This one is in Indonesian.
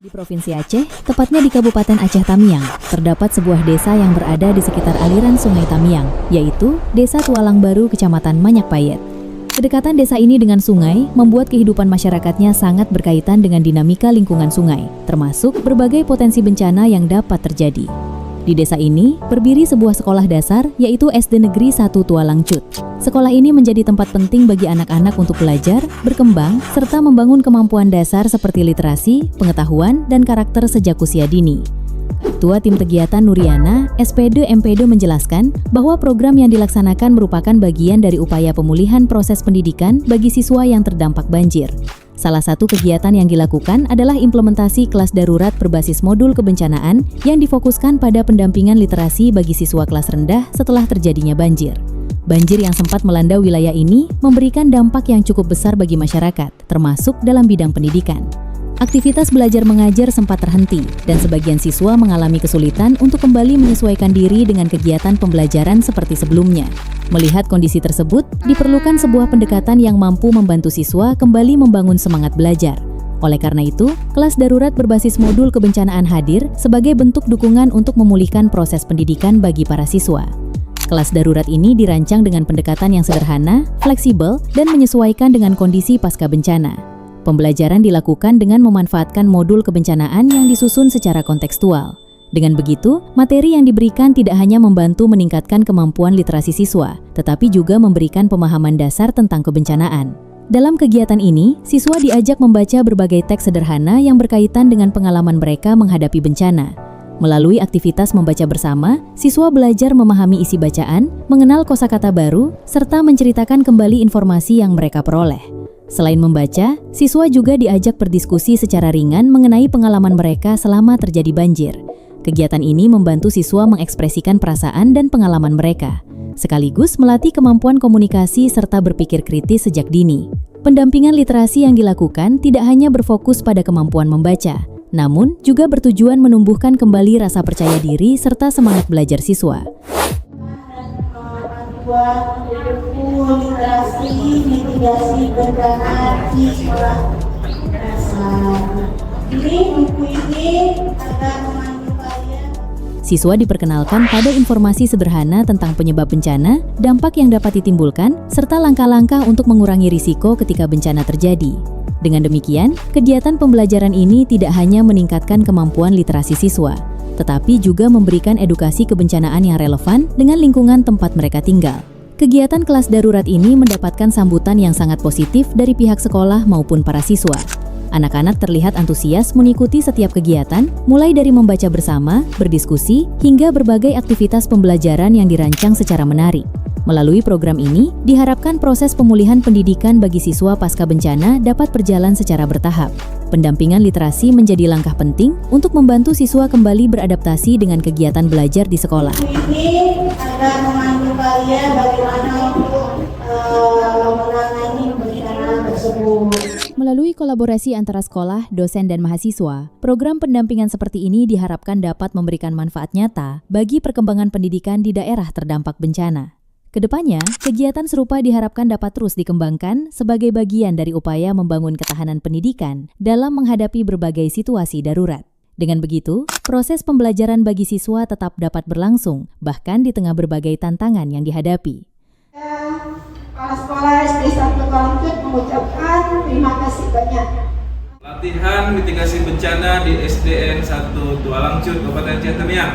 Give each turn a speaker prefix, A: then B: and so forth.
A: Di Provinsi Aceh, tepatnya di Kabupaten Aceh Tamiang, terdapat sebuah desa yang berada di sekitar aliran Sungai Tamiang, yaitu Desa Tualang Baru, Kecamatan Manyak Payet. Kedekatan desa ini dengan sungai membuat kehidupan masyarakatnya sangat berkaitan dengan dinamika lingkungan sungai, termasuk berbagai potensi bencana yang dapat terjadi. Di desa ini, berdiri sebuah sekolah dasar, yaitu SD Negeri 1 Tualang Cut. Sekolah ini menjadi tempat penting bagi anak-anak untuk belajar, berkembang, serta membangun kemampuan dasar seperti literasi, pengetahuan, dan karakter sejak usia dini. Ketua Tim Kegiatan Nuriana, SPD MPD menjelaskan bahwa program yang dilaksanakan merupakan bagian dari upaya pemulihan proses pendidikan bagi siswa yang terdampak banjir. Salah satu kegiatan yang dilakukan adalah implementasi kelas darurat berbasis modul kebencanaan yang difokuskan pada pendampingan literasi bagi siswa kelas rendah setelah terjadinya banjir. Banjir yang sempat melanda wilayah ini memberikan dampak yang cukup besar bagi masyarakat, termasuk dalam bidang pendidikan. Aktivitas belajar mengajar sempat terhenti, dan sebagian siswa mengalami kesulitan untuk kembali menyesuaikan diri dengan kegiatan pembelajaran seperti sebelumnya. Melihat kondisi tersebut, diperlukan sebuah pendekatan yang mampu membantu siswa kembali membangun semangat belajar. Oleh karena itu, kelas darurat berbasis modul kebencanaan hadir sebagai bentuk dukungan untuk memulihkan proses pendidikan bagi para siswa. Kelas darurat ini dirancang dengan pendekatan yang sederhana, fleksibel, dan menyesuaikan dengan kondisi pasca bencana. Pembelajaran dilakukan dengan memanfaatkan modul kebencanaan yang disusun secara kontekstual. Dengan begitu, materi yang diberikan tidak hanya membantu meningkatkan kemampuan literasi siswa, tetapi juga memberikan pemahaman dasar tentang kebencanaan. Dalam kegiatan ini, siswa diajak membaca berbagai teks sederhana yang berkaitan dengan pengalaman mereka menghadapi bencana. Melalui aktivitas membaca bersama, siswa belajar memahami isi bacaan, mengenal kosakata baru, serta menceritakan kembali informasi yang mereka peroleh. Selain membaca, siswa juga diajak berdiskusi secara ringan mengenai pengalaman mereka selama terjadi banjir. Kegiatan ini membantu siswa mengekspresikan perasaan dan pengalaman mereka, sekaligus melatih kemampuan komunikasi serta berpikir kritis sejak dini. Pendampingan literasi yang dilakukan tidak hanya berfokus pada kemampuan membaca, namun juga bertujuan menumbuhkan kembali rasa percaya diri serta semangat belajar siswa.
B: Literasi, mitigasi bencana di sekolah dasar. Ini buku ini akan memandu kalian.
A: Siswa diperkenalkan pada informasi sederhana tentang penyebab bencana, dampak yang dapat ditimbulkan, serta langkah-langkah untuk mengurangi risiko ketika bencana terjadi. Dengan demikian, kegiatan pembelajaran ini tidak hanya meningkatkan kemampuan literasi siswa, tetapi juga memberikan edukasi kebencanaan yang relevan dengan lingkungan tempat mereka tinggal. Kegiatan kelas darurat ini mendapatkan sambutan yang sangat positif dari pihak sekolah maupun para siswa. Anak-anak terlihat antusias mengikuti setiap kegiatan, mulai dari membaca bersama, berdiskusi, hingga berbagai aktivitas pembelajaran yang dirancang secara menarik. Melalui program ini, diharapkan proses pemulihan pendidikan bagi siswa pasca bencana dapat berjalan secara bertahap. Pendampingan literasi menjadi langkah penting untuk membantu siswa kembali beradaptasi dengan kegiatan belajar di sekolah.
B: Ini akan memandu kalian bagaimana untuk menangani bencana tersebut.
A: Melalui kolaborasi antara sekolah, dosen, dan mahasiswa, program pendampingan seperti ini diharapkan dapat memberikan manfaat nyata bagi perkembangan pendidikan di daerah terdampak bencana. Kedepannya, kegiatan serupa diharapkan dapat terus dikembangkan sebagai bagian dari upaya membangun ketahanan pendidikan dalam menghadapi berbagai situasi darurat. Dengan begitu, proses pembelajaran bagi siswa tetap dapat berlangsung, bahkan di tengah berbagai tantangan yang dihadapi.
B: Kepala Sekolah SD 1 Tualang Cut mengucapkan terima kasih banyak.
C: Latihan mitigasi bencana di SDN 1 Tualang Cut, Kabupaten Aceh Tamiang.